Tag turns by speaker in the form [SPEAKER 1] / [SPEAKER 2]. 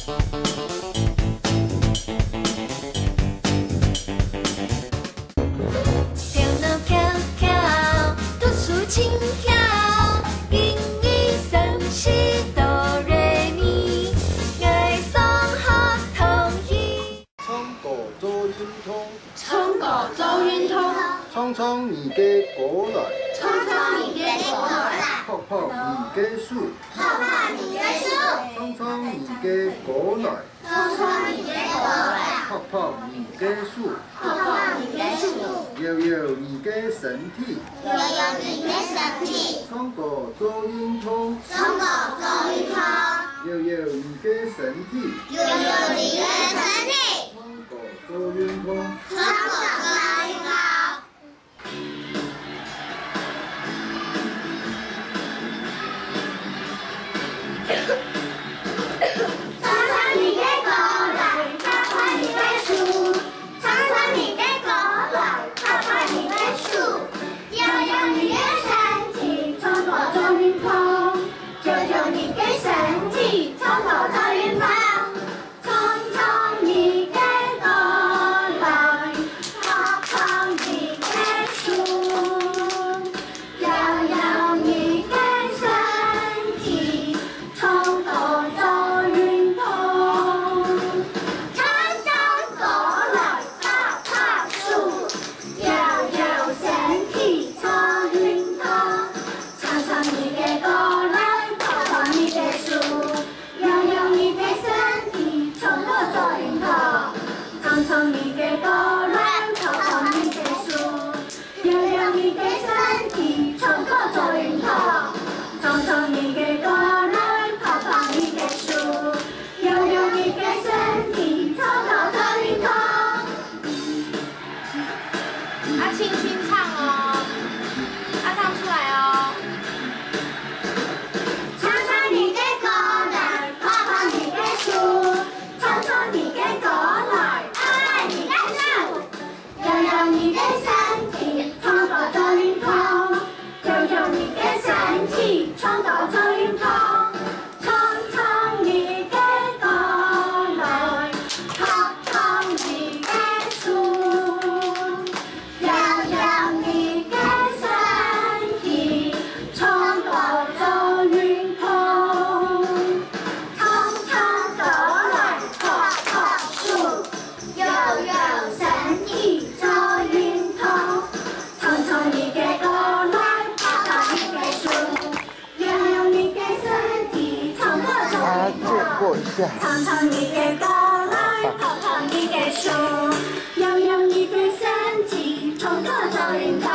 [SPEAKER 1] 飘啊飘飘，读书轻巧，英语三是哆来咪，爱上学童语。
[SPEAKER 2] 唱歌做运通，
[SPEAKER 3] 唱歌做运通，
[SPEAKER 2] 唱唱你的过来，
[SPEAKER 3] 唱唱你的过来，
[SPEAKER 2] 泡泡你的树，
[SPEAKER 3] 泡泡你的树，
[SPEAKER 2] 唱唱你的过来，
[SPEAKER 3] 唱唱你的过来，
[SPEAKER 2] 泡泡你的树，
[SPEAKER 3] 泡泡你的树，
[SPEAKER 2] 摇摇你的身体，
[SPEAKER 3] 摇摇你的身体，
[SPEAKER 2] 唱歌做运通，
[SPEAKER 3] 唱歌做运通，
[SPEAKER 2] 摇摇你的身体，
[SPEAKER 3] 摇摇你的身体，
[SPEAKER 2] 唱歌做运通。
[SPEAKER 3] 唱歌做运通。唱唱你的歌来，泡泡你的树，唱唱你的歌来，泡泡你的树，摇摇你的身体，唱歌做运通，摇摇你的身体，唱歌做运通，唱唱你的歌来，泡泡你的树，摇摇你的身体，唱歌做运通，唱唱歌来泡泡树，摇摇身体做运通，唱唱你的歌来泡泡你的树，摇摇你的身体唱歌做运通，唱唱你的歌来泡泡你的树，摇摇你的身体唱歌做运通，唱唱你的歌来泡泡你的树，摇摇你的身体唱歌做运通。
[SPEAKER 4] 轻轻唱哦，唱出来哦。
[SPEAKER 3] 唱唱你的歌来泡泡你的树，唱唱你的歌来爱你的树，摇摇你的身体唱歌做运通，摇摇你的身体唱歌做运通，唱唱你的歌来泡泡你的树，摇摇你的身体唱歌做运通，唱唱歌来泡泡树，摇摇身体做运通，唱唱你的歌来泡泡你的树，摇摇你的身体唱歌做运通，唱唱你的歌来泡泡你的树，摇摇你的身体唱歌做运通。